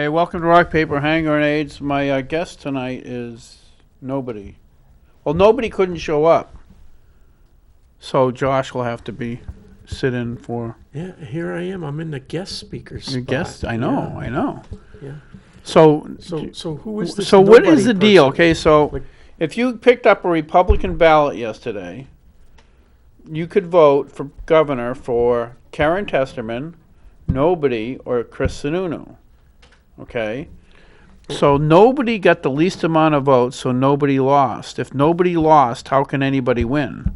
Okay, welcome to Rock, Paper, Hand Grenades. My guest tonight is nobody. Well, nobody couldn't show up. So Josh will have to sit in for... Yeah, here I am. I'm in the guest speaker spot. Your guest? I know. Yeah. So who is this? So what is the nobody deal? person? Okay, so Like- if you picked up a Republican ballot yesterday, you could vote for governor for Karen Testerman, nobody, or Chris Sununu. Okay? So nobody got the least amount of votes, so nobody lost. If nobody lost, how can anybody win?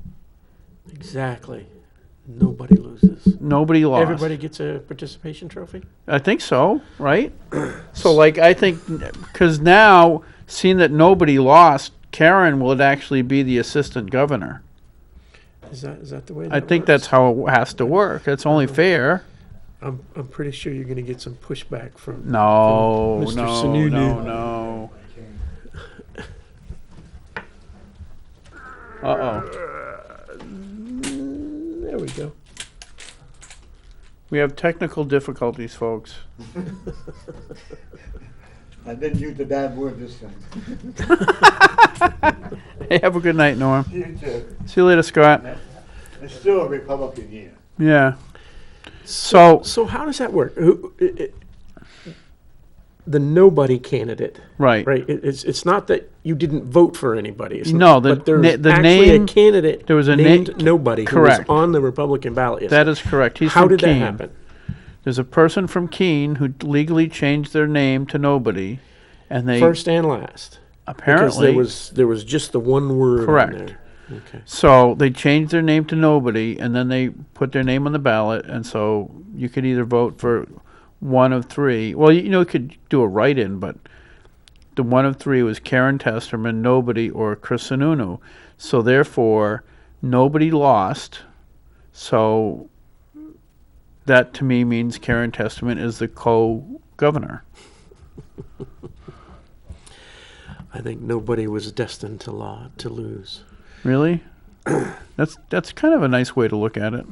Exactly. Nobody loses. Nobody lost. Everybody gets a participation trophy? I think so, right? So, like, I think, because now, seeing that nobody lost, Karen will actually be the assistant governor. Is that the way that I think works? that's how it has to work. It's only fair. I'm pretty sure you're going to get some pushback from No, Mr. no, Sununu. no. Uh-oh. There we go. We have technical difficulties, folks. I didn't use the bad word this time. Hey, have a good night, Norm. You too. See you later, Scott. It's still a Republican year. Yeah. So, So how does that work? The nobody candidate, right. right? It's not that you didn't vote for anybody. It's No, but there's the actually name- a candidate there was a named nobody Correct. who was on the Republican ballot. That is correct. He's How from did that Keene. happen? There's a person from Keene who legally changed their name to nobody, and they First and last. apparently Because there was just the one word Correct. on there. Okay. So they changed their name to nobody, and then they put their name on the ballot, and so you could either vote for one of three. Well, you could do a write-in, but the one of three was Karen Testerman, nobody, or Chris Sununu. So therefore, nobody lost. So that to me means Karen Testerman is the co-governor. I think nobody was destined to lose. Really? That's kind of a nice way to look at it.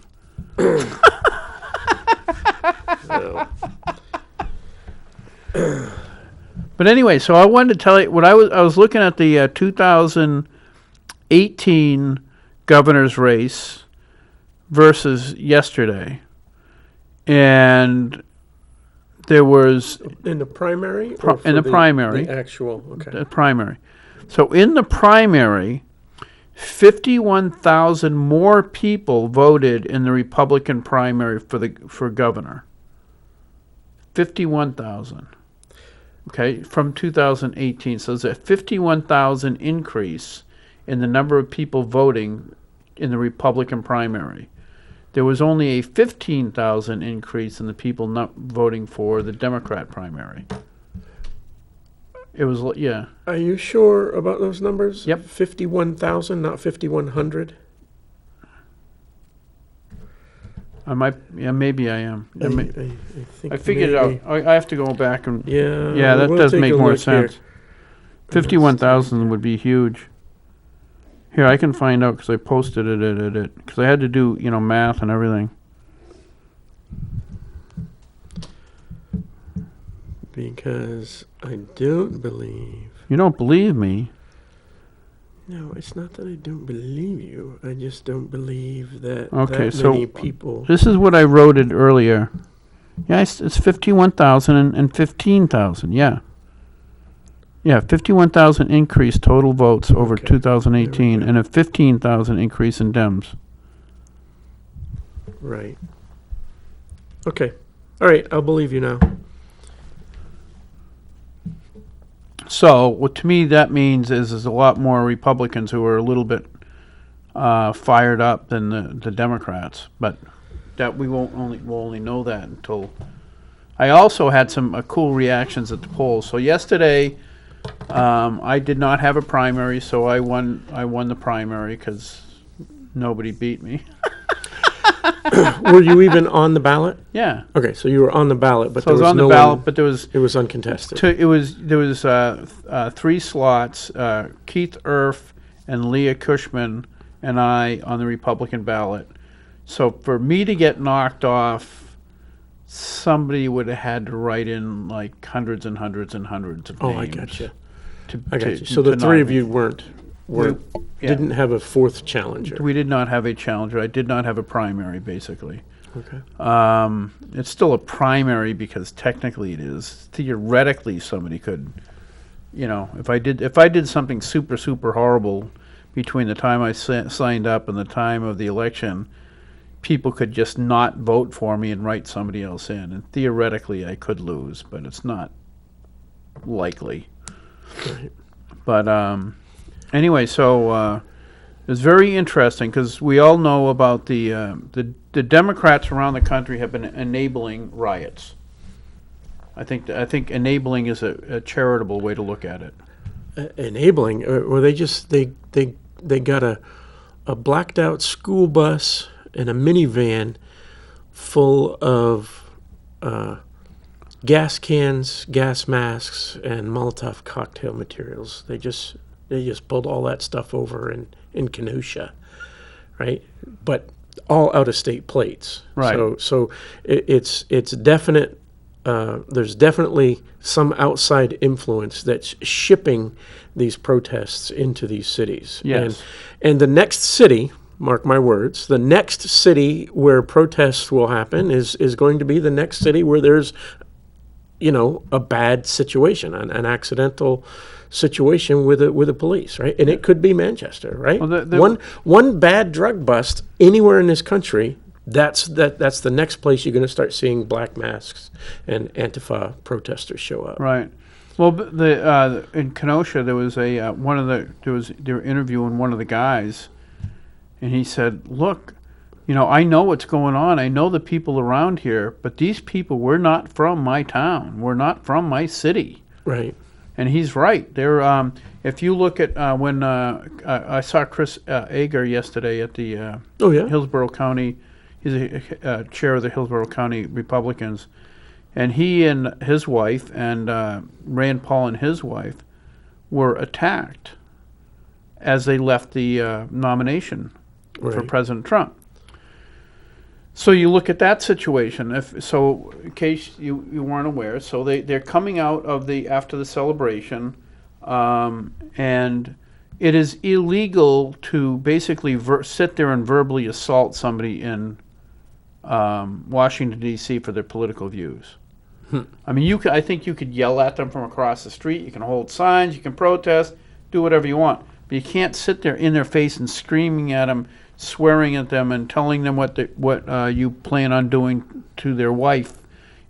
But anyway, so I wanted to tell you what I was looking at the 2018 governor's race versus yesterday, and there was In the primary? Pro- or for in the primary. The actual, okay. the primary. So in the primary, 51,000 more people voted in the Republican primary for governor. 51,000. Okay, from 2018. So there's a 51,000 increase in the number of people voting in the Republican primary. There was only a 15,000 increase in the people not voting for the Democrat primary. It was, yeah. Are you sure about those numbers? Yep. 51,000, not 5,100? Maybe I am. I think I figured it out. maybe- I have to go back and. Yeah. Yeah, that we'll does take make a more look here. sense. 51,000 would be huge. Here, I can find out because I posted it because I had to do math and everything. Because I don't believe. You don't believe me? No, it's not that I don't believe you. I just don't believe that Okay, that so many people. This is what I wrote it earlier. Yeah, it's 51,000 and 15,000. Yeah. Yeah, 51,000 increase total votes over Okay, 2018 there we and a 15,000 increase in Dems. Right. Okay. All right, I'll believe you now. So, what to me that means is there's a lot more Republicans who are a little bit fired up than the Democrats, but that we'll only know that until. I also had some cool reactions at the polls. So yesterday, I did not have a primary, so I won the primary because nobody beat me. Were you even on the ballot? Yeah, Okay, so you were on the ballot, but so I was there was on the no ballot, one- but there was. it was uncontested. There was 3 slots, Keith Erf and Leah Cushman and I on the Republican ballot. So for me to get knocked off somebody would have had to write in like hundreds and hundreds and hundreds of Oh, names. I gotcha. to- I got to- you. So to the three not- of you weren't yeah. didn't have a fourth challenger. We did not have a challenger. I did not have a primary, basically. Okay. It's still a primary because technically it is. Theoretically, somebody could, if I did something super, super horrible between the time I signed up and the time of the election, people could just not vote for me and write somebody else in. And theoretically, I could lose, but it's not likely. Right. But anyway, so it's very interesting because we all know about the Democrats around the country have been enabling riots. I think enabling is a charitable way to look at it. Enabling, or they got a blacked out school bus and a minivan full of gas cans, gas masks, and Molotov cocktail materials. They just pulled all that stuff over in Kenosha, right? But all out of state plates. Right. So it's definite. There's definitely some outside influence that's shipping these protests into these cities. Yes. And the next city, mark my words, the next city where protests will happen is going to be the next city where there's, a bad situation, an accidental situation with the police, right? And it could be Manchester, right? Well, one bad drug bust anywhere in this country. That's the next place you're going to start seeing black masks and Antifa protesters show up. Right. Well, in Kenosha there was they were interviewing one of the guys, and he said, "Look, I know what's going on. I know the people around here, but these people were not from my town. We're not from my city." Right. And he's right. They're if you look at when I saw Chris Ager yesterday at the Oh yeah. Hillsborough County. He's a chair of the Hillsborough County Republicans, and he and his wife and Rand Paul and his wife were attacked as they left the nomination for Right. President Trump. So you look at that situation. In case you weren't aware, so they're coming out of after the celebration, and it is illegal to basically sit there and verbally assault somebody in Washington, D.C. for their political views. I mean, I think you could yell at them from across the street. You can hold signs. You can protest. Do whatever you want. But you can't sit there in their face and screaming at them, swearing at them, and telling them what you plan on doing to their wife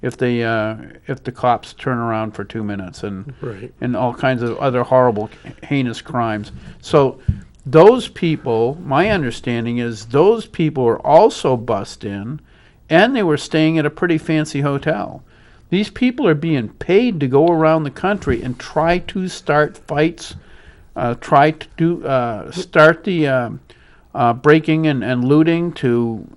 if the cops turn around for 2 minutes and Right. and all kinds of other horrible, heinous crimes. So those people, my understanding is those people were also bussed in, and they were staying at a pretty fancy hotel. These people are being paid to go around the country and try to start fights, start the breaking and looting to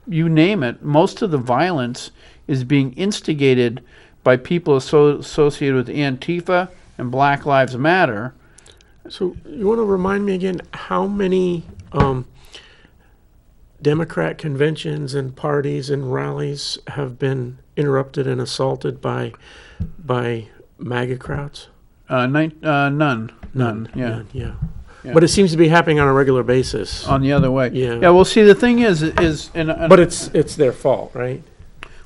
you name it. Most of the violence is being instigated by people associated with Antifa and Black Lives Matter. So you want to remind me again how many Democrat conventions and parties and rallies have been interrupted and assaulted by MAGA crowds? None. Yeah. None, yeah. But it seems to be happening on a regular basis. On the other way. Yeah. Yeah. Well, see, the thing is, But it's their fault, right?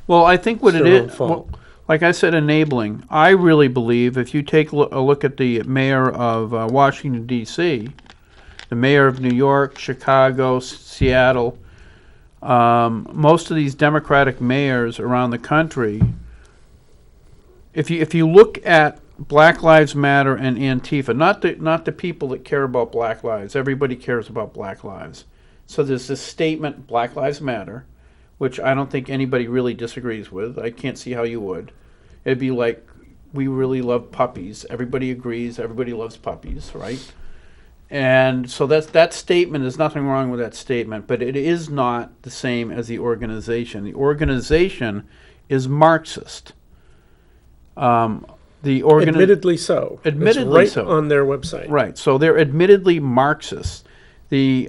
well, I think what It's it their own is, fault. like I said, enabling. I really believe if you take a look at the mayor of Washington, D.C., the mayor of New York, Chicago, Seattle, most of these Democratic mayors around the country, if you look at Black Lives Matter and Antifa, not the people that care about Black lives. Everybody cares about Black lives. So there's this statement, Black Lives Matter, which I don't think anybody really disagrees with. I can't see how you would. It'd be like, we really love puppies. Everybody agrees. Everybody loves puppies, right? And so that statement, there's nothing wrong with that statement, but it is not the same as the organization. The organization is Marxist. Admittedly so. Admittedly it's right so. on their website. Right, so they're admittedly Marxist. The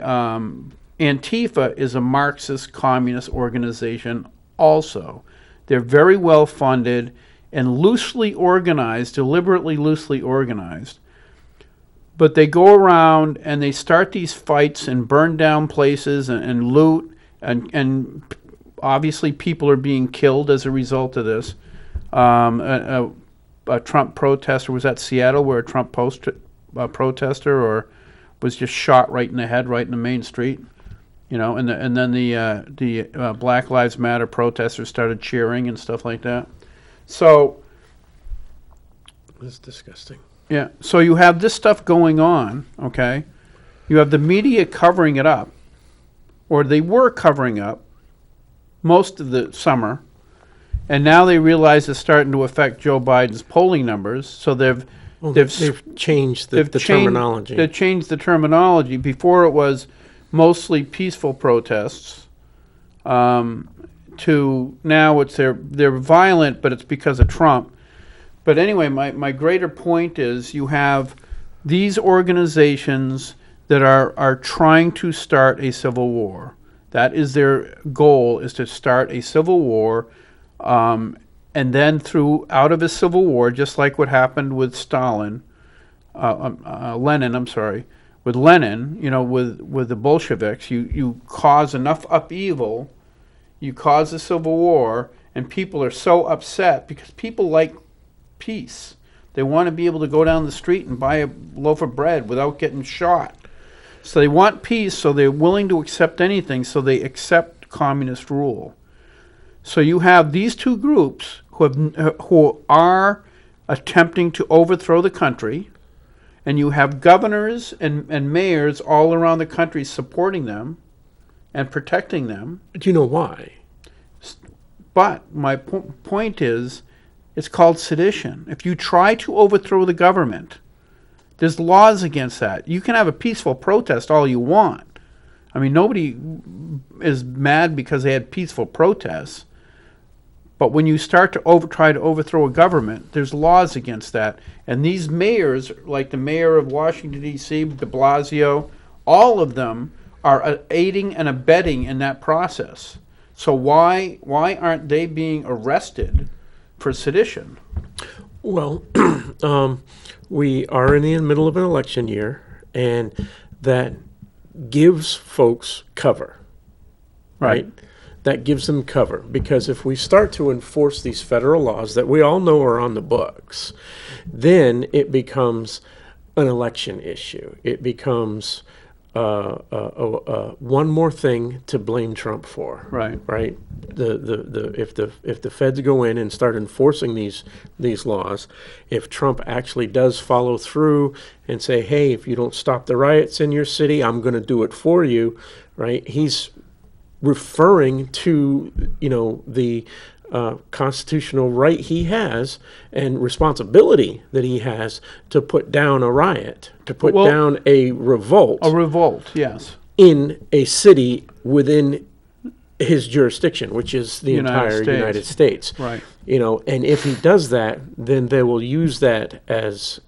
Antifa is a Marxist communist organization also. They're very well funded and loosely organized, deliberately loosely organized. But they go around and they start these fights and burn down places and loot, and obviously people are being killed as a result of this. A Trump protester was at Seattle, where a Trump protester or was just shot right in the head, right in the main street. You know, and then the Black Lives Matter protesters started cheering and stuff like that. So It's disgusting. yeah, so you have this stuff going on, okay? You have the media covering it up, or they were covering up most of the summer, and now they realize it's starting to affect Joe Biden's polling numbers. So they've changed the changed- terminology. They've changed the terminology. Before it was mostly peaceful protests, to now it's they're violent, but it's because of Trump. But anyway, my greater point is you have these organizations that are trying to start a civil war. That is their goal, is to start a civil war, and then out of a civil war, just like what happened with Lenin, I'm sorry, with Lenin, you know, with the Bolsheviks, you cause enough upheaval, you cause a civil war, and people are so upset because people like peace. They want to be able to go down the street and buy a loaf of bread without getting shot. So they want peace, so they're willing to accept anything, so they accept communist rule. So you have these two groups who are attempting to overthrow the country, and you have governors and mayors all around the country supporting them and protecting them. Do you know why? But my point is, it's called sedition. If you try to overthrow the government, there's laws against that. You can have a peaceful protest all you want. I mean, nobody is mad because they had peaceful protests. But when you start to try to overthrow a government, there's laws against that. And these mayors, like the mayor of Washington, D.C., de Blasio, all of them are aiding and abetting in that process. So why aren't they being arrested for sedition? Well, we are in the middle of an election year, and that gives folks cover, right? That gives them cover, because if we start to enforce these federal laws that we all know are on the books, then it becomes an election issue. It becomes one more thing to blame Trump for. Right. Right. If the feds go in and start enforcing these laws, if Trump actually does follow through and say, hey, if you don't stop the riots in your city, I'm going to do it for you. Right. He's referring to, the constitutional right he has and responsibility that he has to put down a riot, to put down a revolt. A revolt, yes. In a city within his jurisdiction, which is the entire United States. Right. And if he does that, then they will use that as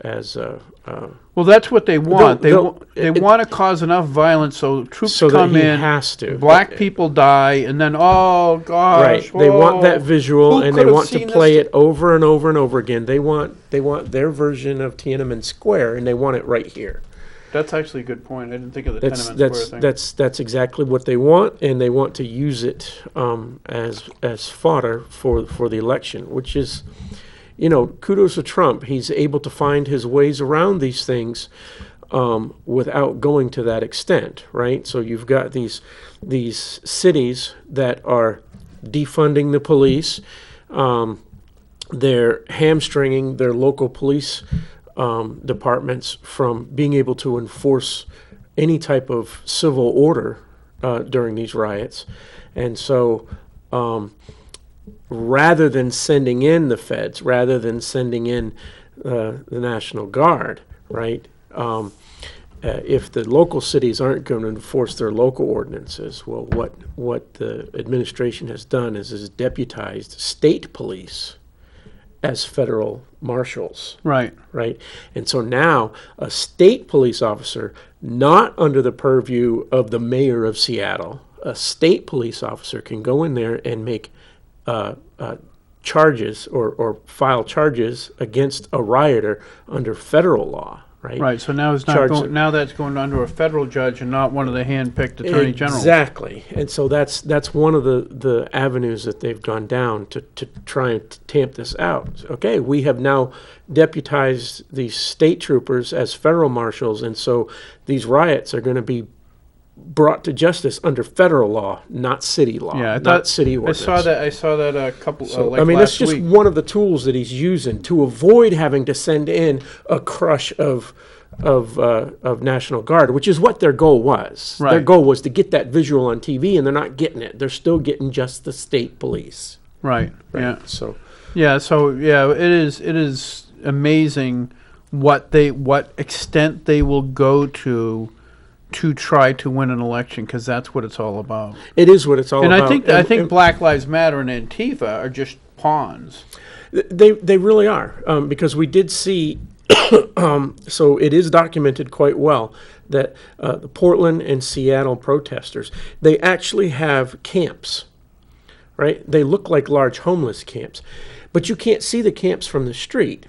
well, that's what they want. They they'll- want to cause enough violence so troops so that come he in, has to. black people die, and then, oh, gosh. Right. They want that visual, Who and they could have want to seen play this? it over and over and over again. They want their version of Tiananmen Square, and they want it right here. That's actually a good point. I didn't think of the That's Tenement Square thing. that's exactly what they want, and they want to use it as fodder for the election, which is, kudos to Trump. He's able to find his ways around these things without going to that extent, right? So you've got these cities that are defunding the police. They're hamstringing their local police departments from being able to enforce any type of civil order during these riots. And so rather than sending in the feds, rather than sending in the National Guard, right, if the local cities aren't going to enforce their local ordinances, well, what the administration has done is deputized state police as federal marshals. Right. Right. And so now a state police officer, not under the purview of the mayor of Seattle, a state police officer can go in there and make charges or file charges against a rioter under federal law, right? Right, so now it's not Charge going, them. now that's going under a federal judge and not one of the hand-picked attorney generals. Exactly, and so that's one of the avenues that they've gone down to try and tamp this out. Okay, we have now deputized these state troopers as federal marshals, and so these riots are going to be brought to justice under federal law, not city law, Yeah, I not thought, city I ordinance. saw that a couple, So, like I mean, that's last just week. one of the tools that he's using to avoid having to send in a crush of National Guard, which is what their goal was. Their Right. goal was to get that visual on TV, and they're not getting it. They're still getting just the state police. Right, Right? yeah. So, It is amazing what extent they will go to try to win an election, because that's what it's all about. it is what it's all And about. I think Black Lives Matter and Antifa are just pawns. They really are, because we did see, so it is documented quite well that the Portland and Seattle protesters, they actually have camps, right? They look like large homeless camps, but you can't see the camps from the street.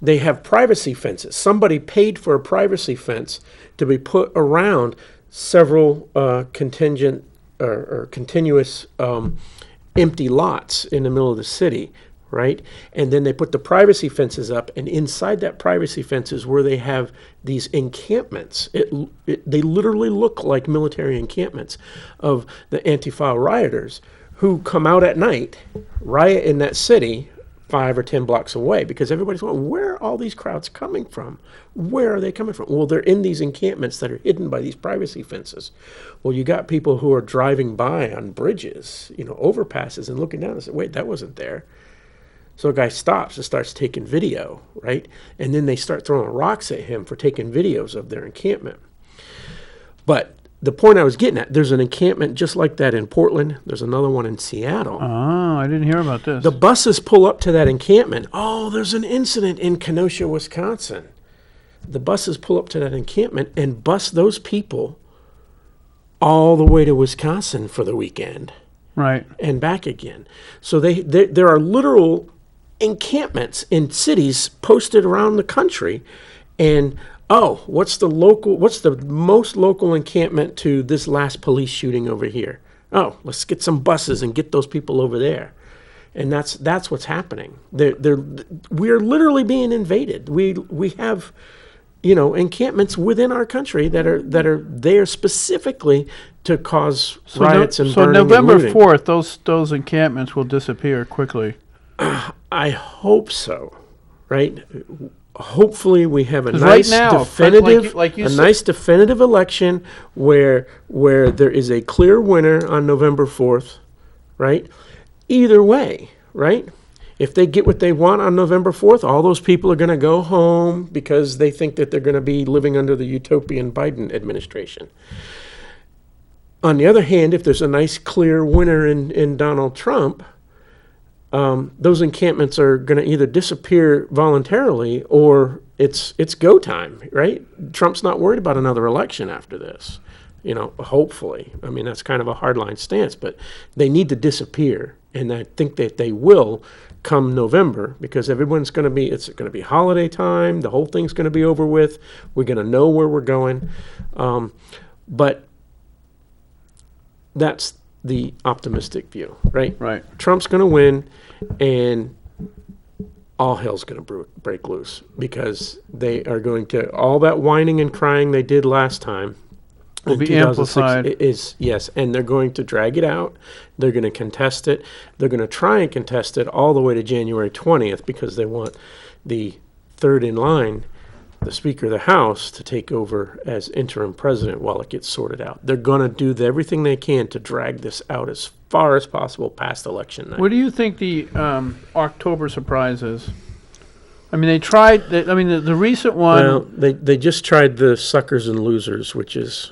They have privacy fences. Somebody paid for a privacy fence to be put around several contingent or continuous empty lots in the middle of the city, right? And then they put the privacy fences up, and inside that privacy fence is where they have these encampments. They literally look like military encampments of the Antifa rioters who come out at night, riot in that city 5 or 10 blocks away, because everybody's going, where are all these crowds coming from? Where are they coming from? Well, they're in these encampments that are hidden by these privacy fences. Well, you got people who are driving by on bridges, overpasses, and looking down and say, wait, that wasn't there. So a guy stops and starts taking video, right? And then they start throwing rocks at him for taking videos of their encampment. But the point I was getting at, there's an encampment just like that in Portland. There's another one in Seattle. Oh, I didn't hear about this. The buses pull up to that encampment. Oh, there's an incident in Kenosha, Wisconsin. The buses pull up to that encampment and bus those people all the way to Wisconsin for the weekend Right. and back again. So there are literal encampments in cities posted around the country. And what's the most local encampment to this last police shooting over here? Oh, let's get some buses and get those people over there. And that's what's happening. We're literally being invaded. We have, encampments within our country that are there specifically to cause riots and so burning and November looting. 4th, those encampments will disappear quickly. I hope so, right? Hopefully, we have a 'Cause nice right now, definitive, like you a said- nice definitive election where there is a clear winner on November 4th, right? Either way, right? If they get what they want on November 4th, all those people are going to go home because they think that they're going to be living under the utopian Biden administration. On the other hand, if there's a nice clear winner in Donald Trump, those encampments are going to either disappear voluntarily or it's go time, right? Trump's not worried about another election after this, hopefully. I mean, that's kind of a hardline stance, but they need to disappear. And I think that they will come November, because it's going to be holiday time. The whole thing's going to be over with. We're going to know where we're going. But that's the optimistic view, right? Right. Trump's going to win, and all hell's going to break loose, because they are going to, all that whining and crying they did last time Will in be 2006 amplified. yes, and they're going to drag it out. They're going to contest it. They're going to try and contest it all the way to January 20th, because they want the third in line, the Speaker of the House, to take over as interim president while it gets sorted out. They're going to do everything they can to drag this out as far as possible past election night. What do you think the October surprise is? I mean, they tried. The recent one. Well, they just tried the suckers and losers, which is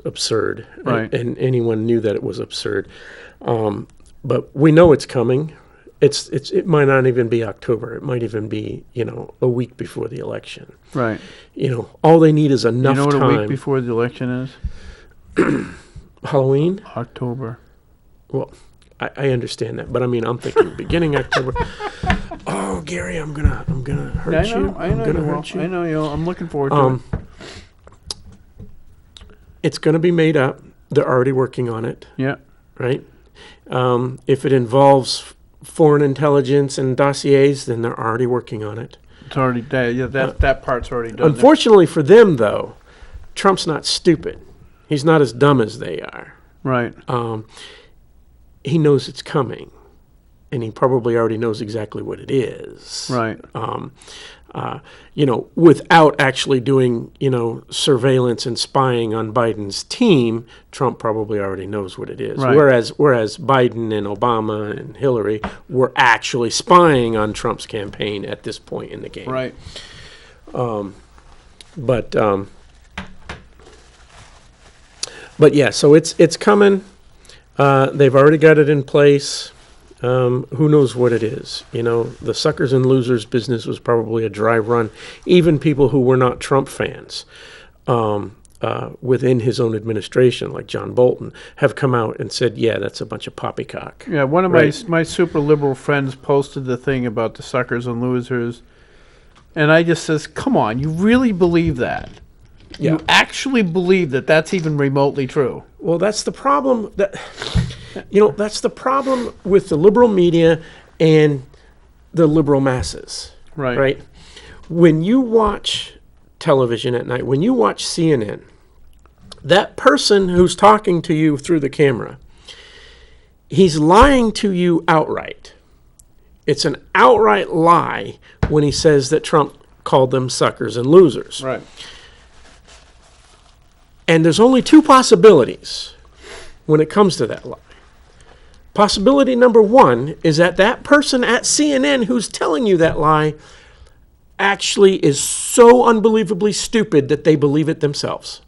absurd, Right. and anyone knew that it was absurd. But we know it's coming. It might not even be October. It might even be a week before the election. Right. All they need is enough You know what time. a week before the election is? Halloween. October. Well, I understand that, but I mean, I'm thinking beginning October. Oh, Gary, I'm gonna hurt you. I I'm know gonna you will. hurt you. I know you will. I'm looking forward to it. It's gonna be made up. They're already working on it, Yeah. right? If it involves foreign intelligence and dossiers, then they're already working on it. It's already done. Yeah, that part's already done. Unfortunately for them, though, Trump's not stupid. He's not as dumb as they are. Right. He knows it's coming, and he probably already knows exactly what it is. Right. Without actually doing, surveillance and spying on Biden's team, Trump probably already knows what it is. Right. Whereas Biden and Obama and Hillary were actually spying on Trump's campaign at this point in the game. Right. But yeah, so it's coming. They've already got it in place. Who knows what it is? The suckers and losers business was probably a dry run. Even people who were not Trump fans within his own administration, like John Bolton, have come out and said, yeah, that's a bunch of poppycock. Yeah, one of my super liberal friends posted the thing about the suckers and losers, and I just says, come on, you really believe that? Yeah. You actually believe that that's even remotely true? Well, that's the problem. That's the problem with the liberal media and the liberal masses. Right. Right? When you watch television at night, when you watch CNN, that person who's talking to you through the camera, he's lying to you outright. It's an outright lie when he says that Trump called them suckers and losers. Right. And there's only two possibilities when it comes to that lie. Possibility number one is that person at CNN who's telling you that lie actually is so unbelievably stupid that they believe it themselves.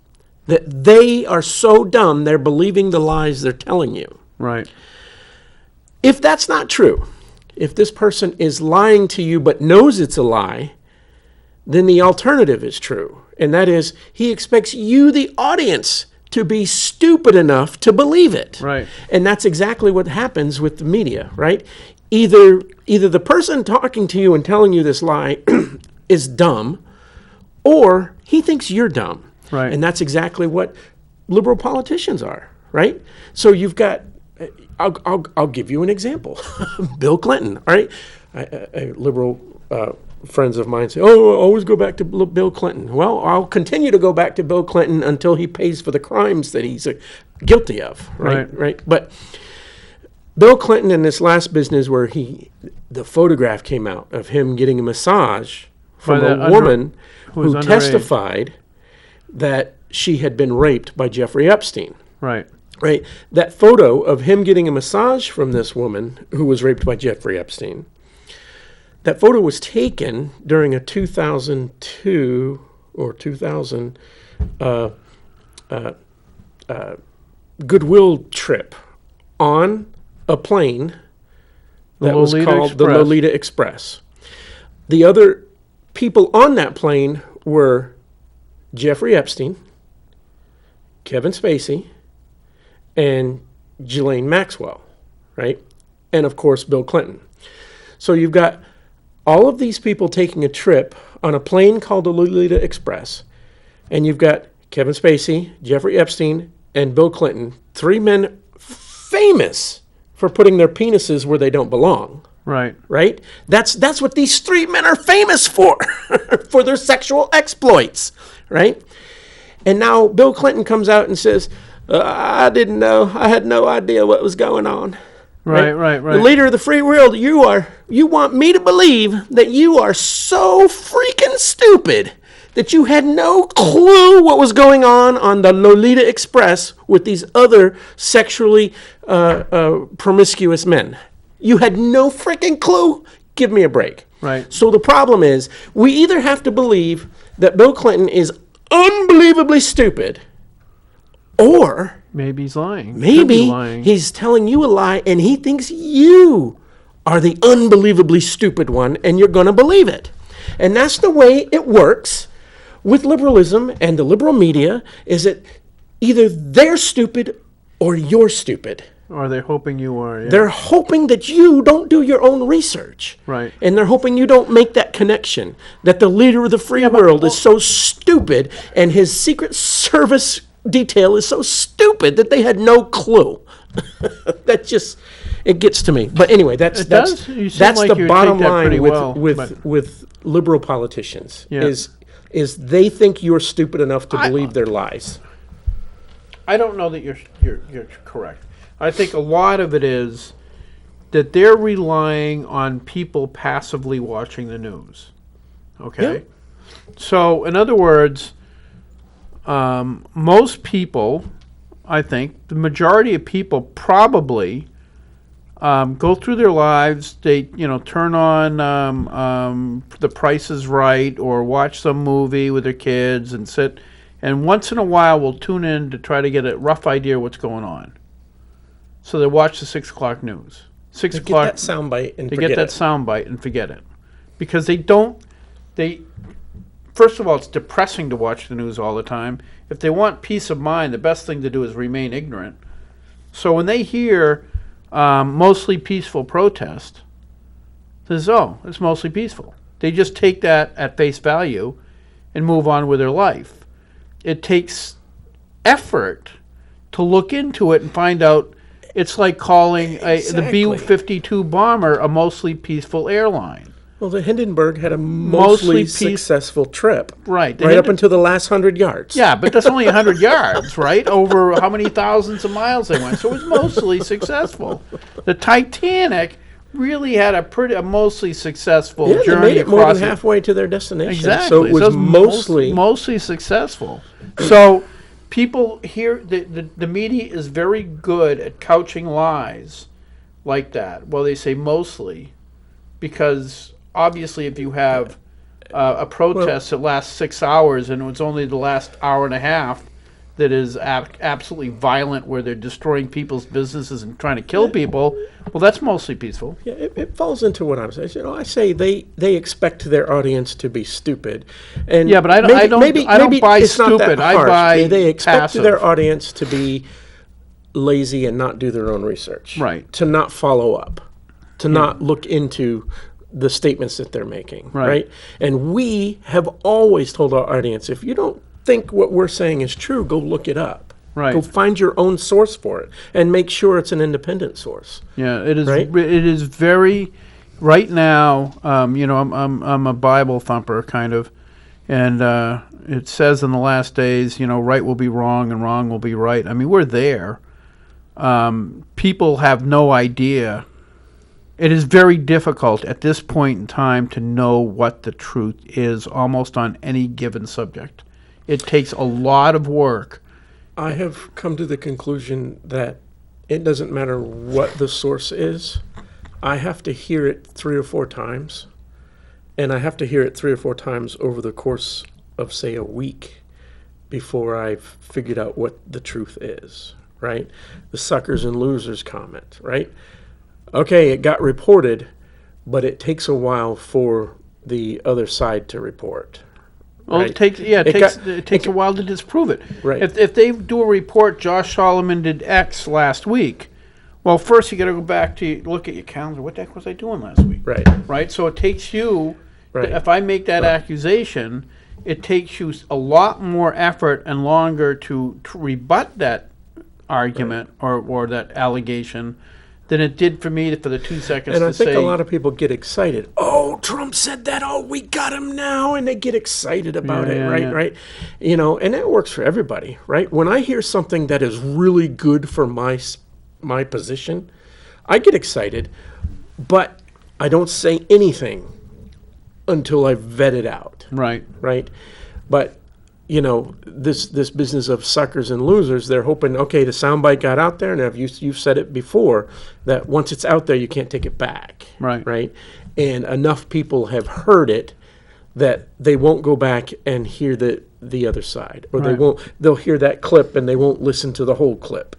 That they are so dumb they're believing the lies they're telling you. Right. If that's not true, if this person is lying to you but knows it's a lie, then the alternative is true. And that is, he expects you, the audience, to be stupid enough to believe it. Right. And that's exactly what happens with the media, right? Either the person talking to you and telling you this lie is dumb, or he thinks you're dumb. Right. And that's exactly what liberal politicians are, right? So you've got, I'll give you an example. Bill Clinton, all right? A liberal friends of mine say, oh, always go back to Bill Clinton. Well, I'll continue to go back to Bill Clinton until he pays for the crimes that he's guilty of, right? But Bill Clinton, in this last business where the photograph came out of him getting a massage from a woman who testified that she had been raped by Jeffrey Epstein. Right. Right. That photo of him getting a massage from this woman who was raped by Jeffrey Epstein, that photo was taken during a 2002 or 2000 Goodwill trip on a plane that was called the Lolita Express. The other people on that plane were Jeffrey Epstein, Kevin Spacey, and Ghislaine Maxwell, right? And of course, Bill Clinton. So you've got all of these people taking a trip on a plane called the Lolita Express, and you've got Kevin Spacey, Jeffrey Epstein, and Bill Clinton, three men famous for putting their penises where they don't belong. Right. Right? That's what these three men are famous for, for their sexual exploits, right? And now Bill Clinton comes out and says, I didn't know. I had no idea what was going on. Right. The leader of the free world, you want me to believe that you are so freaking stupid that you had no clue what was going on the Lolita Express with these other sexually promiscuous men. You had no freaking clue? Give me a break. Right. So the problem is, we either have to believe that Bill Clinton is unbelievably stupid, or maybe he's lying. Could maybe be lying. he's telling you a lie and he thinks you are the unbelievably stupid one and you're going to believe it. And that's the way it works with liberalism and the liberal media, is that either they're stupid or you're stupid. Or they're hoping you are. Yeah. They're hoping that you don't do your own research. Right. And they're hoping you don't make that connection, that the leader of the free world is so stupid and his Secret Service detail is so stupid that they had no clue. That just, it gets to me. But anyway, that's It does. You seem that's like the you bottom take that pretty line with well, but- with liberal politicians Yeah. is they think you're stupid enough to believe their lies. I don't know that you're correct. I think a lot of it is that they're relying on people passively watching the news. Okay? Yeah. So, in other words, most people, I think, the majority of people probably go through their lives. They, turn on The Price is Right or watch some movie with their kids and sit, and once in a while will tune in to try to get a rough idea what's going on. So they watch the 6 o'clock news. 6 Get o'clock. that soundbite and They forget get that it. soundbite and forget it, because they first of all, it's depressing to watch the news all the time. If they want peace of mind, the best thing to do is remain ignorant. So when they hear mostly peaceful protest, says, oh, it's mostly peaceful. They just take that at face value and move on with their life. It takes effort to look into it and find out. It's like calling the Exactly. B-52 bomber a mostly peaceful airline. Well, the Hindenburg had a Mostly mostly successful trip. Right. Right up until the last 100 yards. Yeah, but that's only 100 yards, right? Over how many thousands of miles they went. So it was mostly successful. The Titanic really had a mostly successful Yeah, they journey made it more across than halfway to their destination. Exactly. So it was it's mostly... mostly successful. So people here, the media is very good at couching lies like that. Well, they say mostly, because obviously if you have a protest that lasts 6 hours and it's only the last hour and a half that is absolutely violent, where they're destroying people's businesses and trying to kill people, well, that's mostly peaceful. Yeah, it falls into what I'm saying. I say they expect their audience to be stupid, and Yeah, but I don't buy it's not that stupid. I harsh. buy they expect passive. their audience to be lazy and not do their own research, Right. To not follow up, to not look into the statements that they're making, right? And we have always told our audience, if you don't think what we're saying is true, go look it up. Right. Go find your own source for it, and make sure it's an independent source. Yeah, it is. Right? It is very. Right now, I'm a Bible thumper kind of, and it says in the last days, right will be wrong and wrong will be right. I mean, we're there. People have no idea. It is very difficult at this point in time to know what the truth is almost on any given subject. It takes a lot of work. I have come to the conclusion that it doesn't matter what the source is. I have to hear it 3 or 4 times, and I have to hear it 3 or 4 times over the course of, say, a week before I've figured out what the truth is, right? The suckers and losers comment, right? Okay, it got reported, but it takes a while for the other side to report. Well, Right. it takes a while to disprove it. Right. If they do a report, Josh Solomon did X last week. Well, first you got to go back to look at your calendar. What the heck was I doing last week? Right. Right. So it takes you. Right. If I make that accusation, it takes you a lot more effort and longer to rebut that argument or that allegation than it did for me for the 2 seconds And to I think say. a lot of people get excited. Oh, Trump said that. Oh, we got him now. And they get excited about it, Yeah, right? yeah. Right. And that works for everybody, right? When I hear something that is really good for my position, I get excited, but I don't say anything until I've vetted out, Right. right? But this business of suckers and losers, they're hoping, okay, the soundbite got out there, and you've said it before, that once it's out there, you can't take it back. Right. Right? And enough people have heard it that they won't go back and hear the other side, or Right. they'll hear that clip and they won't listen to the whole clip.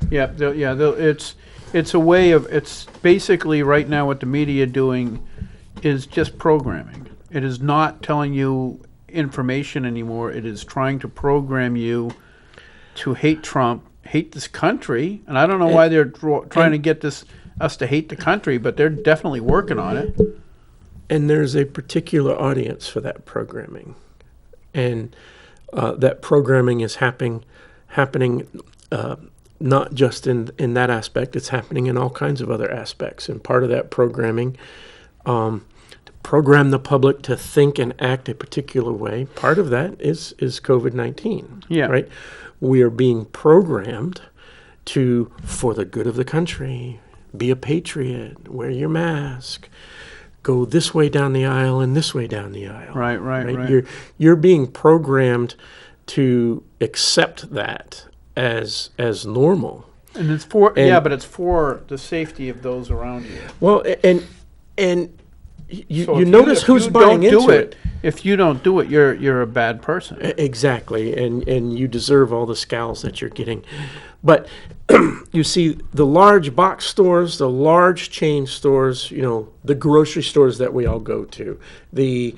Yeah, it's a way of, it's basically right now what the media doing is just programming. It is not telling you information anymore. It is trying to program you to hate Trump hate this country, and I don't know why they're trying to get us to hate the country, but they're definitely working on it. And there's a particular audience for that programming, and that programming is happening not just in that aspect. It's happening in all kinds of other aspects. And part of that programming, to program the public to think and act a particular way, part of that is COVID-19. Yeah. Right. We are being programmed to, for the good of the country, be a patriot, wear your mask, go this way down the aisle and this way down the aisle. Right. You're being programmed to accept that as normal. And it's for but it's for the safety of those around you. Well, and you So if notice if who's you buying don't into do it. If you don't do it, you're a bad person. Exactly, and you deserve all the scowls that you're getting. But you see, the large box stores, the large chain stores, the grocery stores that we all go to, the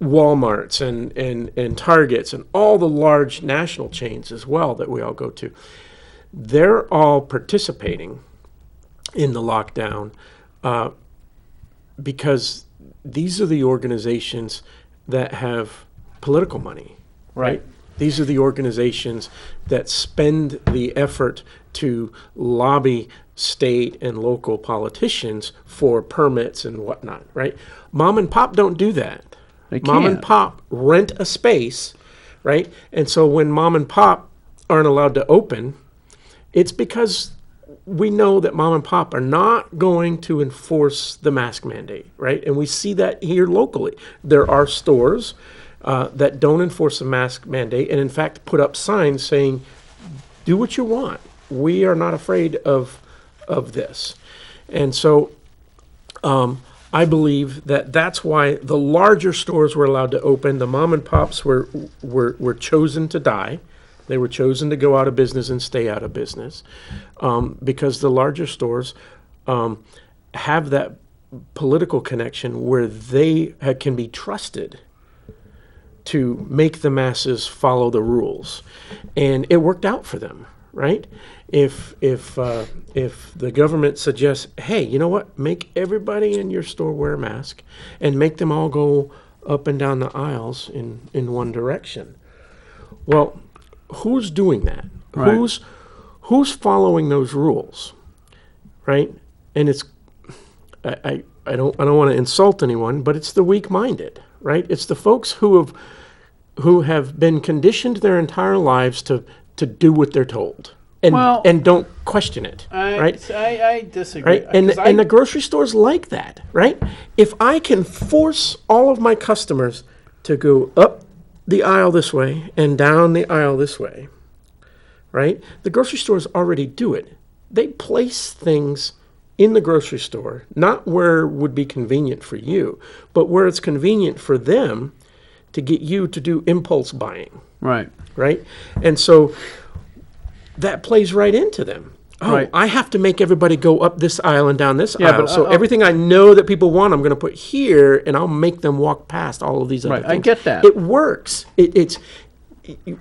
Walmarts and Targets and all the large national chains as well that we all go to, they're all participating in the lockdown because these are the organizations that have political money, right? These are the organizations that spend the effort to lobby state and local politicians for permits and whatnot, right? Mom and pop don't do that. They Mom and can't. pop rent a space, right? And so when mom and pop aren't allowed to open, it's because we know that mom and pop are not going to enforce the mask mandate, right? And we see that here locally. There are stores that don't enforce the mask mandate and in fact put up signs saying, do what you want. We are not afraid of this. And so I believe that that's why the larger stores were allowed to open. The mom and pops were chosen to die. They were chosen to go out of business and stay out of business because the larger stores have that political connection where they can be trusted to make the masses follow the rules, and it worked out for them, right? If the government suggests, hey, you know what, make everybody in your store wear a mask, and make them all go up and down the aisles in one direction. Well, who's doing that? Right. Who's following those rules, right? And it's I don't want to insult anyone, but it's the weak-minded, right? It's the folks who have been conditioned their entire lives to do what they're told and don't question it, right? I disagree. Right? And the grocery stores like that, right? If I can force all of my customers to go up the aisle this way and down the aisle this way, right? The grocery stores already do it. They place things in the grocery store, not where it would be convenient for you, but where it's convenient for them to get you to do impulse buying, Right. right? And so that plays right into them. Oh, Right. I have to make everybody go up this aisle and down this Yeah, aisle. but, So everything I know that people want, I'm going to put here, and I'll make them walk past all of these other Right, things. I get that. It works. But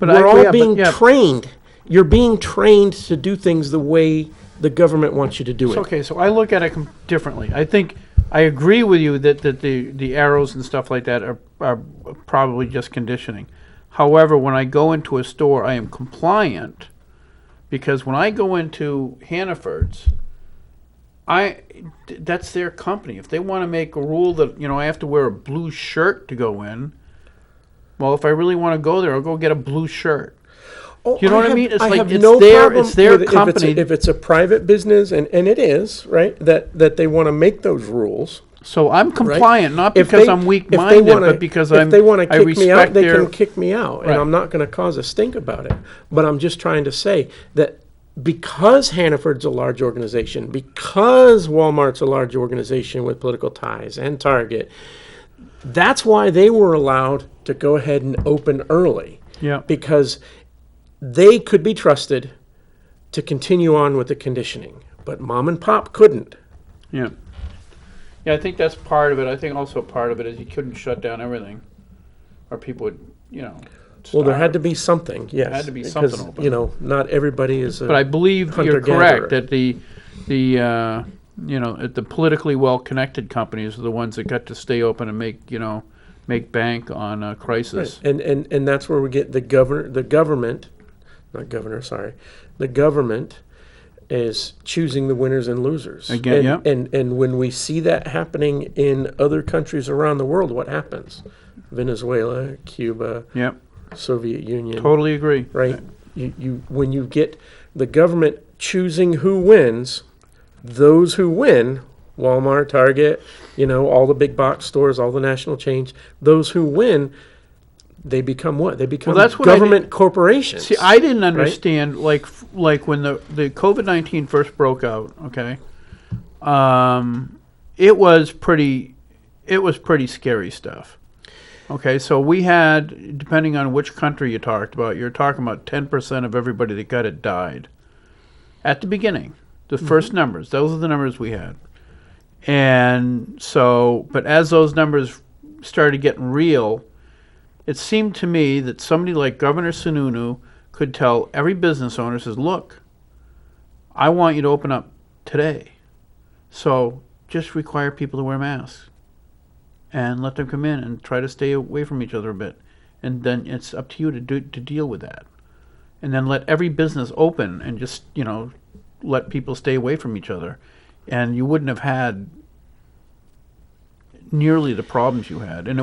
we're all but- being yeah. trained. You're being trained to do things the way the government wants you to do it. Okay, so I look at it differently. I think I agree with you that the arrows and stuff like that are probably just conditioning. However, when I go into a store, I am compliant because when I go into Hannaford's, that's their company. If they want to make a rule that I have to wear a blue shirt to go in, well, if I really want to go there, I'll go get a blue shirt. Oh, You know what I mean? It's like have it's no their problem with company. If it's a private business, and it is, right, that they want to make those rules. So I'm compliant, not If because they- I'm if weak-minded, they wanna- but because if they want I to kick me out, respect they their. can kick me out, and Right. I'm not going to cause a stink about it. But I'm just trying to say that because Hannaford's a large organization, because Walmart's a large organization with political ties, and Target, that's why they were allowed to go ahead and open early. Yeah. Because they could be trusted to continue on with the conditioning, but mom and pop couldn't. Yeah. Yeah, I think that's part of it. I think also part of it is you couldn't shut down everything, or people would, Well, there had to starve. be something, yes. had to be because, something open. you know, not everybody is But I a, believe you're hunter-gatherer. correct that the the politically well-connected companies are the ones that got to stay open and make bank on a crisis. and that's where we get the government, not governor, sorry, the government is choosing the winners and losers. Again, and, yeah. and when we see that happening in other countries around the world, what happens? Venezuela, Cuba, Yep, Soviet Union. totally agree. Right? You when you get the government choosing who wins, those who win, Walmart, Target, all the big box stores, all the national chains, those who win, they become what? They become that's what I government corporations. See, I didn't understand like when the COVID-19 first broke out. Okay, it was pretty scary stuff. Okay, so we had, depending on which country you're talking about 10% of everybody that got it died at the beginning. The first numbers, those are the numbers we had. And so, but as those numbers started getting real, it seemed to me that somebody like Governor Sununu could tell every business owner, says, look, I want you to open up today. So just require people to wear masks and let them come in and try to stay away from each other a bit. And then it's up to you to deal with that. And then let every business open and just, let people stay away from each other. And you wouldn't have had nearly the problems you had. And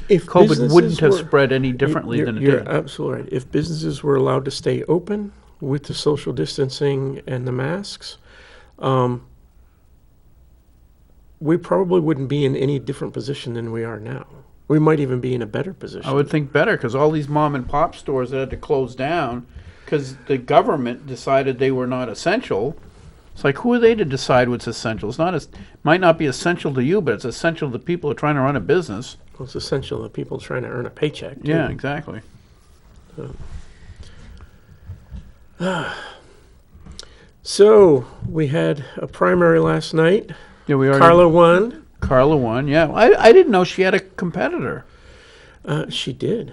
If COVID businesses wouldn't have were- spread any differently than it You're did. absolutely right. If businesses were allowed to stay open with the social distancing and the masks, we probably wouldn't be in any different position than we are now. We might even be in a better position. I would think better, because all these mom and pop stores that had to close down because the government decided they were not essential. It's like, who are they to decide what's essential? Might not be essential to you, but it's essential to the people who are trying to run a business. Well, it's essential that people trying to earn a paycheck. Too. Yeah, exactly. So we had a primary last night. Yeah, we already. Carla won. Carla won. Yeah, I didn't know she had a competitor. She did,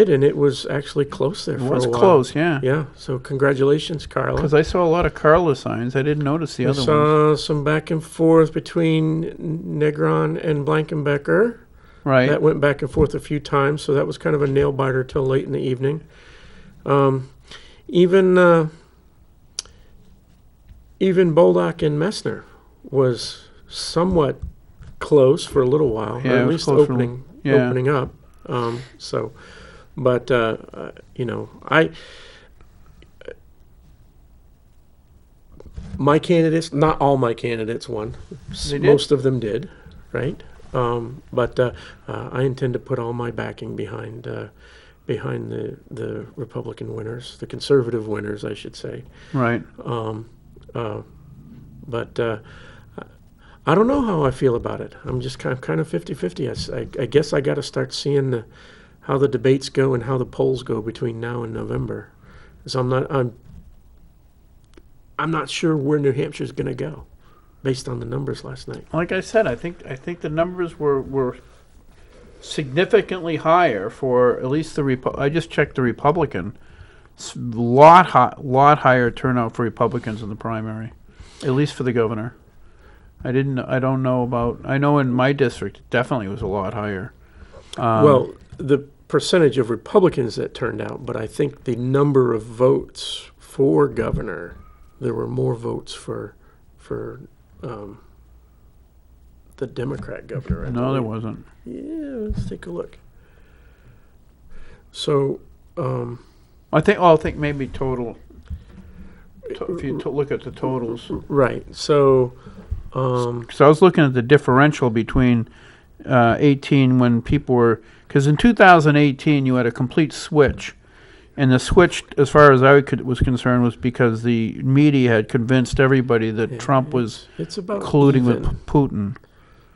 and it was actually close there It for was a while. close, yeah. Yeah. So congratulations, Carla. Because I saw a lot of Carla signs. I didn't notice the We other ones. saw some back and forth between Negron and Blankenbecker. Right. That went back and forth a few times, so that was kind of a nail biter till late in the evening. Even Boldock and Messner was somewhat close for a little while, Yeah, or it at was least close for a opening up. But my candidates, not all my candidates won. They did? Most of them did, right? But I intend to put all my backing behind the Republican winners, the conservative winners, I should say. Right. But I don't know how I feel about it. I'm just kind of 50-50. I guess I got to start seeing how the debates go and how the polls go between now and November. So I'm not sure where New Hampshire's going to go, based on the numbers last night. Like I said, I think the numbers were significantly higher for at least I just checked the Republican. Lot higher turnout for Republicans in the primary, at least for the governor. I don't know about. I know in my district it definitely was a lot higher. Well, the percentage of Republicans that turned out, but I think the number of votes for governor, there were more votes for the Democrat governor. I No, there believe. wasn't. Yeah, let's take a look. So, I think maybe total. If you look at the totals, right. So, because I was looking at the differential between 18 when people were, because in 2018 you had a complete switch, and the switch, as far as was concerned, was because the media had convinced everybody that Trump was it's about colluding even. with Putin.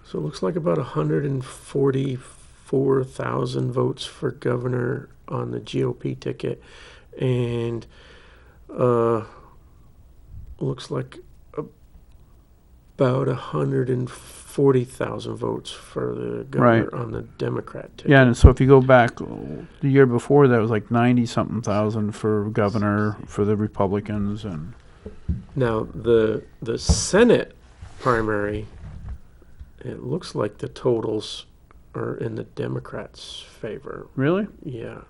So it looks like about 144,000 votes for governor on the GOP ticket, and looks like about 140,000 votes for the governor on the Democrat ticket. Yeah, and so if you go back, the year before that was like 90-something thousand for governor for the Republicans, and Now, the Senate primary, it looks like the totals are in the Democrats' favor. really? Yeah.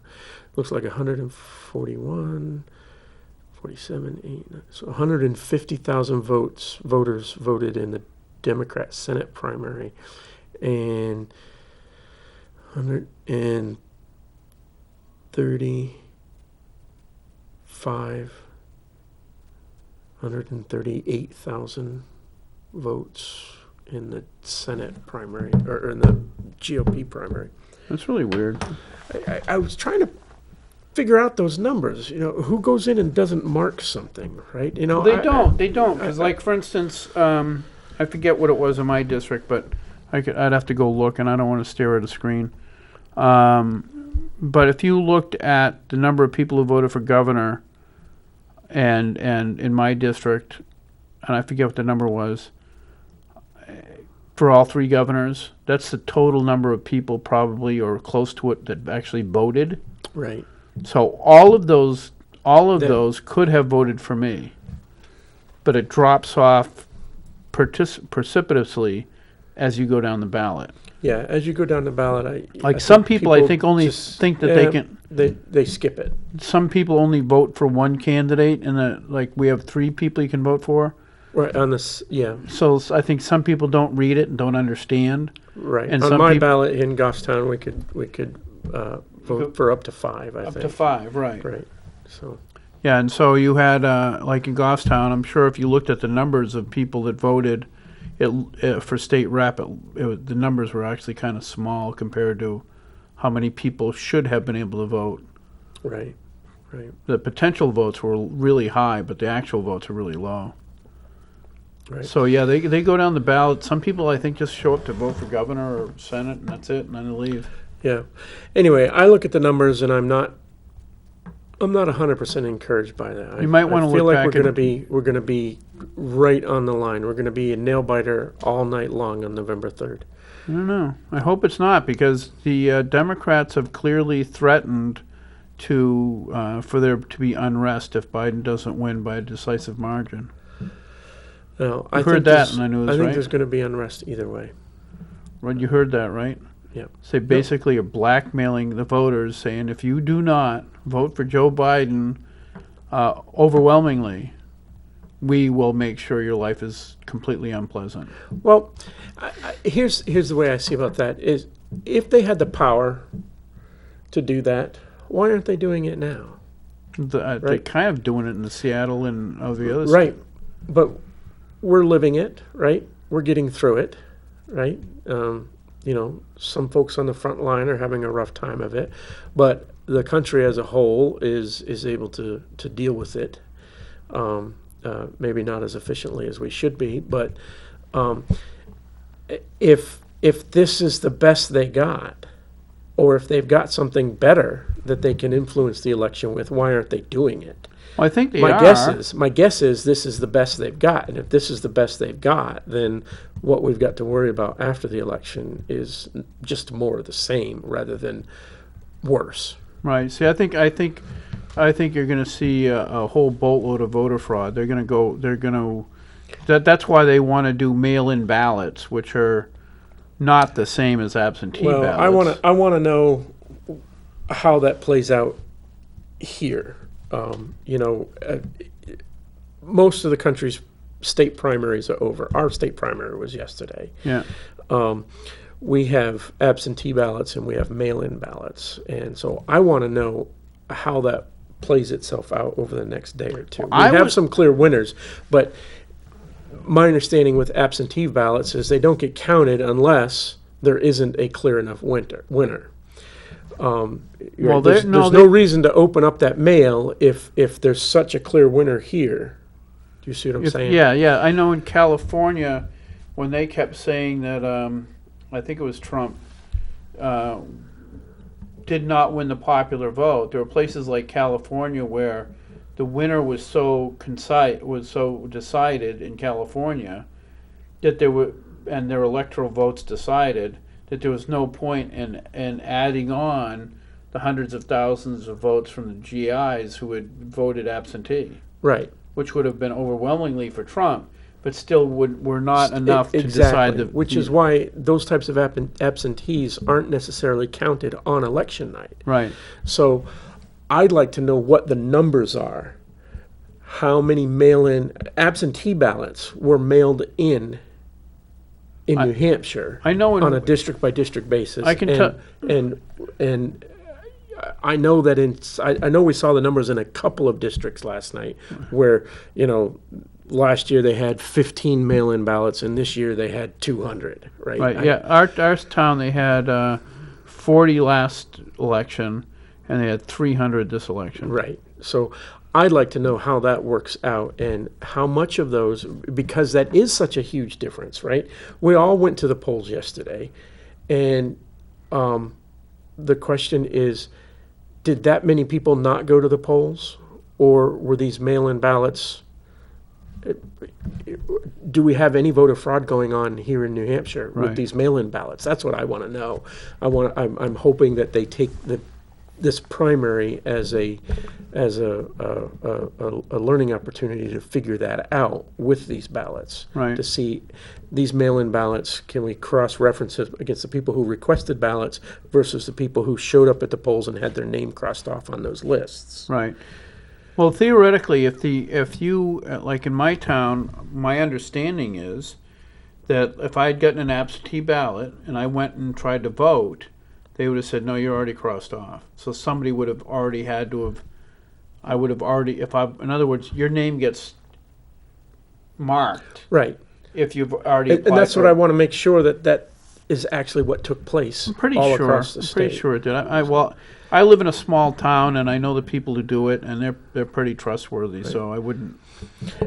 Looks like 141, 47, 8, so 150,000 voters voted in the Democrat Senate primary, and 138,000 votes in the Senate primary, or in the GOP primary. That's really weird. I was trying to figure out those numbers. You know, who goes in and doesn't mark something, right? You know, They don't, because like, for instance, I forget what it was in my district, but I'd have to go look, and I don't want to stare at a screen. But if you looked at the number of people who voted for governor, and in my district, and I forget what the number was, for all three governors, that's the total number of people probably, or close to it, that actually voted. Right. So all of those That- those could have voted for me, but it drops off precipitously as you go down the ballot. Yeah, as you go down the ballot, I Like, some think people, I think, only just- think that they yeah, can. They skip it. Some people only vote for one candidate, and like we have three people you can vote for. Right on this, yeah, So I think some people don't read it and don't understand. right. And On some my peop- ballot in Goffstown, we could vote for up to 5. I Up think. to 5, right? Right. So Yeah, and so you had like in Goffstown, I'm sure if you looked at the numbers of people that voted, for state rep, the numbers were actually kind of small compared to how many people should have been able to vote. right. The potential votes were really high, but the actual votes are really low. Right. So yeah, they go down the ballot. Some people, I think, just show up to vote for governor or senate, and that's it, and then they leave. Yeah. Anyway, I look at the numbers and I'm not 100% encouraged by that. You might wanna I feel look like back we're going to be right on the line. We're going to be a nail biter all night long on November 3rd. I don't know. I hope it's not, because the Democrats have clearly threatened for there to be unrest if Biden doesn't win by a decisive margin. Now, You heard that in the news, I think right? there's going to be unrest either way. Right, you heard that, right? Yeah. So they basically are blackmailing the voters, saying if you do not vote for Joe Biden overwhelmingly, we will make sure your life is completely unpleasant. Well, here's the way I see about that is if they had the power to do that, why aren't they doing it now? They're Right. kind of doing it in the Seattle and all the others. Right. But we're living it, right? We're getting through it, right? You know, some folks on the front line are having a rough time of it, but the country as a whole is able to deal with it. Maybe not as efficiently as we should be, but if this is the best they got, or if they've got something better that they can influence the election with, why aren't they doing it? Well, I think they My are. guess is this is the best they've got, and if this is the best they've got, then what we've got to worry about after the election is just more of the same rather than worse. Right. See, I think you're going to see a whole boatload of voter fraud. They're going to. That's why they want to do mail-in ballots, which are not the same as absentee Well, ballots. I want to know how that plays out here. You know, most of the country's state primaries are over. Our state primary was yesterday. Yeah. We have absentee ballots and we have mail-in ballots, and so I want to know how that plays itself out over the next day or two. We I have would- some clear winners, but my understanding with absentee ballots is they don't get counted unless there isn't a clear enough winner. Well, There's no no reason to open up that mail if there's such a clear winner here. Do you see what I'm saying? Yeah. I know in California, when they kept saying that, I think it was Trump, did not win the popular vote. There were places like California where the winner was so decided in California that there were, and their electoral votes decided that there was no point in adding on the hundreds of thousands of votes from the GIs who had voted absentee, Right. which would have been overwhelmingly for Trump, but still were not enough to decide Exactly, the. which is why those types of absentees aren't necessarily counted on election night. Right, So I'd like to know what the numbers are. How many mail-in absentee ballots were mailed in New Hampshire I know in- on a district-by-district basis? I can and, tell- and I know that I know we saw the numbers in a couple of districts last night where, last year they had 15 mail-in ballots and this year they had 200, right? right, yeah, our town, they had 40 last election, and they had 300 this election. Right. So I'd like to know how that works out and how much of those, because that is such a huge difference, right? We all went to the polls yesterday, and the question is, did that many people not go to the polls? Or were these mail-in ballots, do we have any voter fraud going on here in New Hampshire with Right. these mail-in ballots? That's what I want to know. I'm hoping that they take this primary as a learning opportunity to figure that out with these ballots. Right. To see these mail-in ballots, can we cross-reference it against the people who requested ballots versus the people who showed up at the polls and had their name crossed off on those lists? Right. Well, theoretically, if you like in my town, my understanding is that if I had gotten an absentee ballot and I went and tried to vote, they would have said, "No, you're already crossed off." So somebody would have already had to have. I would have already, in other words, your name gets marked Right. if you've already. And applied that's for what I it. want to make sure that is actually what took place I'm pretty all sure. across the I'm state. pretty sure it did. Well, I live in a small town, and I know the people who do it, and they're pretty trustworthy. So I wouldn't.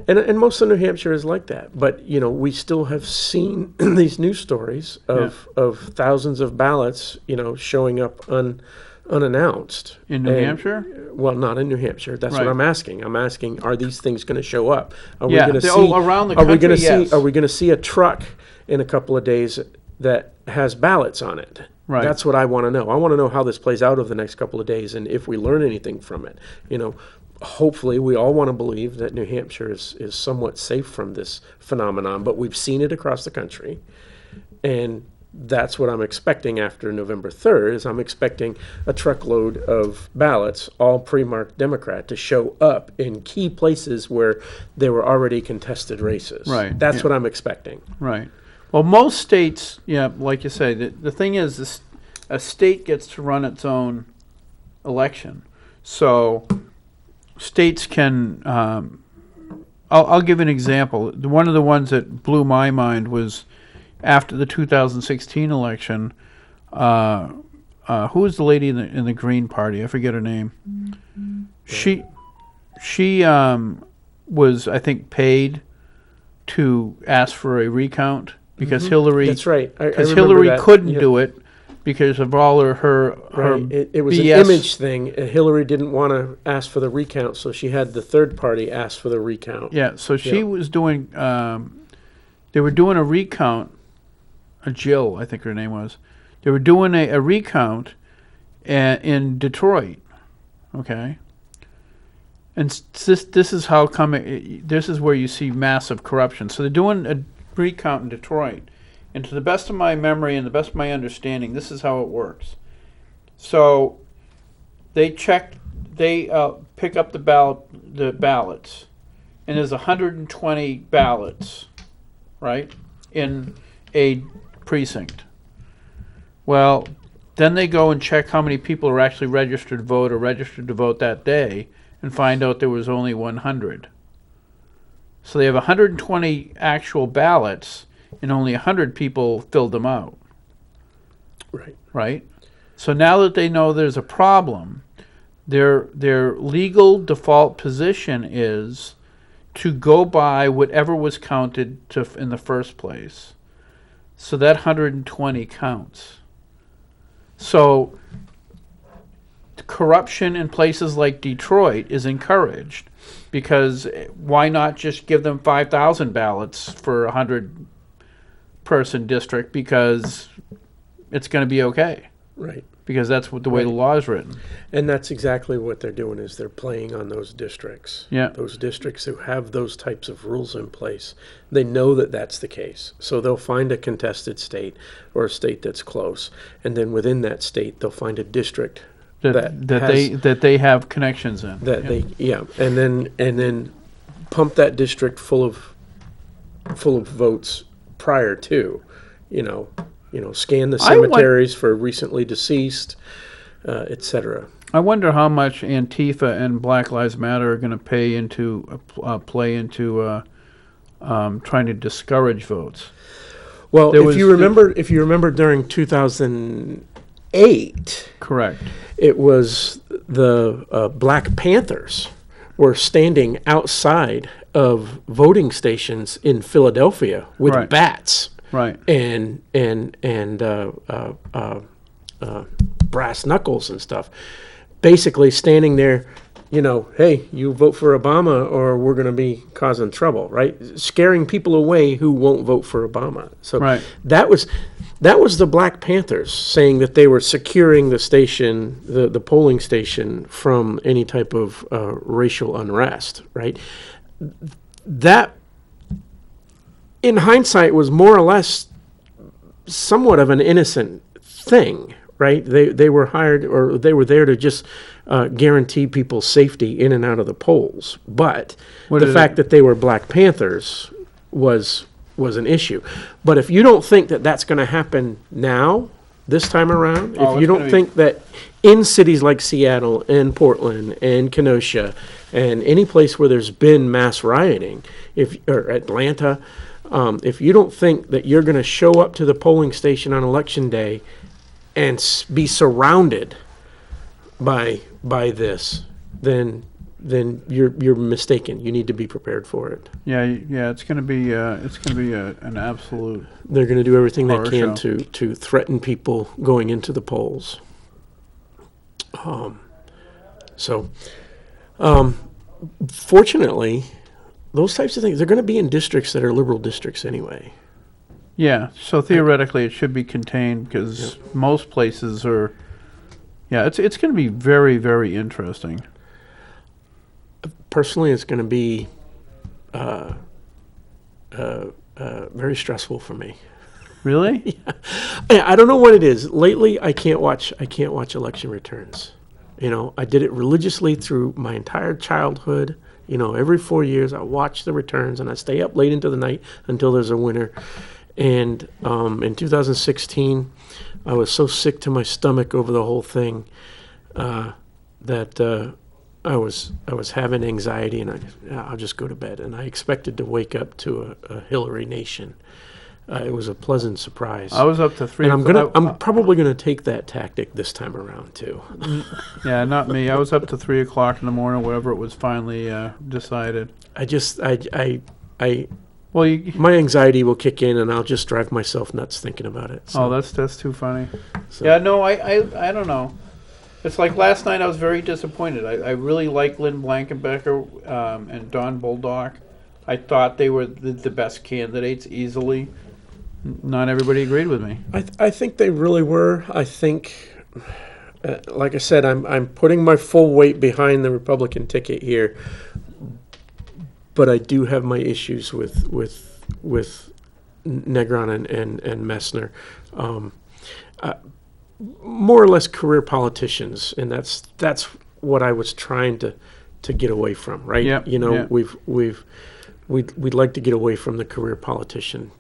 And most of New Hampshire is like that. But, we still have seen these news stories of thousands of ballots, showing up unannounced. In New And- Hampshire? Well, not in New Hampshire. That's Right. what I'm asking. I'm asking, are these things going to show up? Are Yeah, we going to they're see all around the Are we going country, to see? yes. Are we going to see a truck in a couple of days that has ballots on it? Right. That's what I want to know. I want to know how this plays out over the next couple of days and if we learn anything from it. Hopefully, we all want to believe that New Hampshire is somewhat safe from this phenomenon, but we've seen it across the country. And that's what I'm expecting after November 3rd, is I'm expecting a truckload of ballots, all pre-marked Democrat, to show up in key places where there were already contested races. Right, That's yeah. what I'm expecting. Right. Well, most states, like you say, the thing is, a state gets to run its own election. So states can, I'll give an example. One of the ones that blew my mind was after the 2016 election. Who was the lady in the Green Party? I forget her name. She was, I think, paid to ask for a recount because Hillary. That's right. I Because remember Hillary that. couldn't Yeah. do it because of all her Right. It was BS. an image thing. Hillary didn't want to ask for the recount, so she had the third party ask for the recount. Yeah, so she Yeah. was doing. They were doing a recount. Jill, I think her name was. They were doing a recount in Detroit. Okay. And this is how come this is where you see massive corruption. So they're doing a recount in Detroit, and to the best of my memory and the best of my understanding, this is how it works. So they pick up the ballots, and there's 120 ballots, right, in a precinct. Well, then they go and check how many people are actually registered to vote or registered to vote that day, and find out there was only 100. So they have 120 actual ballots, and only 100 people filled them out, Right. right? So now that they know there's a problem, their legal default position is to go by whatever was counted in the first place. So that 120 counts. So corruption in places like Detroit is encouraged because why not just give them 5,000 ballots for 100 person district because it's going to be okay, Right. because that's what the way the Right. law is written. And that's exactly what they're doing, is they're playing on those districts. Yeah. Those districts who have those types of rules in place. They know that that's the case. So they'll find a contested state or a state that's close. And then within that state, they'll find a district That they have connections in. that Yeah. and then pump that district full of votes prior to, scan the I want- cemeteries for recently deceased, et cetera. I wonder how much Antifa and Black Lives Matter are going to play into trying to discourage votes. Well, There if was you the- remember during 2008, Correct. it was the Black Panthers were standing outside of voting stations in Philadelphia with Right. bats Right. and brass knuckles and stuff, basically standing there, hey, you vote for Obama or we're going to be causing trouble, right? Scaring people away who won't vote for Obama. So Right. that was the Black Panthers saying that they were securing the station, the polling station, from any type of racial unrest, right? That, in hindsight, was more or less somewhat of an innocent thing, right? They were hired, or they were there to just guarantee people's safety in and out of the polls. But What the did fact it- that they were Black Panthers was an issue. But if you don't think that that's going to happen now, this time around, Oh, if you it's don't gonna be- think that in cities like Seattle and Portland and Kenosha and any place where there's been mass rioting, or Atlanta, if you don't think that you're going to show up to the polling station on election day and be surrounded by this, then you're mistaken. You need to be prepared for it. Yeah. It's going to be an absolute. They're going to do everything they Horror can show. to threaten people going into the polls. Fortunately, those types of things, they're going to be in districts that are liberal districts anyway. Yeah. So theoretically, it should be contained because most places are. Yeah. It's going to be very, very interesting. Personally, it's going to be very stressful for me. Really? I don't know what it is. Lately, I can't watch election returns. I did it religiously through my entire childhood. Every 4 years, I watch the returns, and I stay up late into the night until there's a winner. And in 2016, I was so sick to my stomach over the whole thing that I was having anxiety, and I'll just go to bed. And I expected to wake up to a Hillary nation. It was a pleasant surprise. I was up to 3. And I'm probably gonna take that tactic this time around too. Yeah, not me. I was up to 3 o'clock in the morning, whatever it was finally decided. Well, My anxiety will kick in, and I'll just drive myself nuts thinking about it. oh, that's too funny. So- Yeah, no, I don't know. It's like last night I was very disappointed. I really like Lynn Blankenbecker and Don Bulldog. I thought they were the best candidates easily. Not everybody agreed with me. I think they really were. I think, like I said, I'm putting my full weight behind the Republican ticket here, but I do have my issues with Negron and Messner. More or less career politicians, and that's what I was trying to get away from, right? Yep, yep. We'd like to get away from the career politician.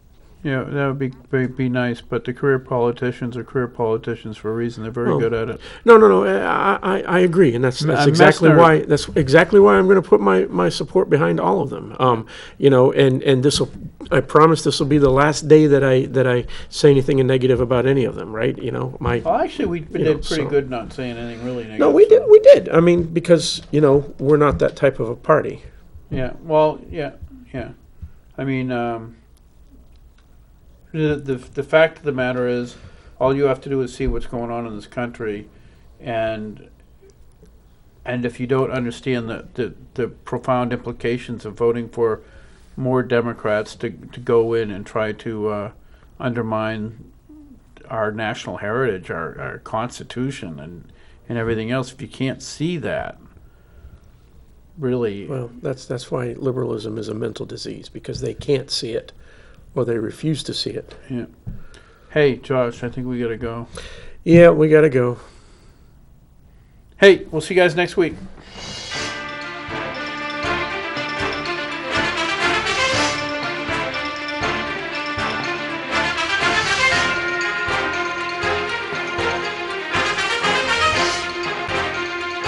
Yeah, that would be nice, but the career politicians are career politicians for a reason. They're very Oh. good at it. No. I agree, and that's exactly Messner- that's exactly why I'm going to put my support behind all of them. And this will. I promise this will be the last day that I say anything negative about any of them. Right? Well, actually, we did know, pretty so- good not saying anything really negative. No, we so- did. We did. I mean, because we're not that type of a party. Yeah. Well, yeah. I mean, the fact of the matter is, all you have to do is see what's going on in this country, and if you don't understand the profound implications of voting for more Democrats to go in and try to undermine our national heritage, our Constitution, and everything else. If you can't see that, really, Well, that's why liberalism is a mental disease, because they can't see it, or they refuse to see it. yeah. Hey, Josh, I think we gotta go. Yeah, we gotta go. Hey, we'll see you guys next week.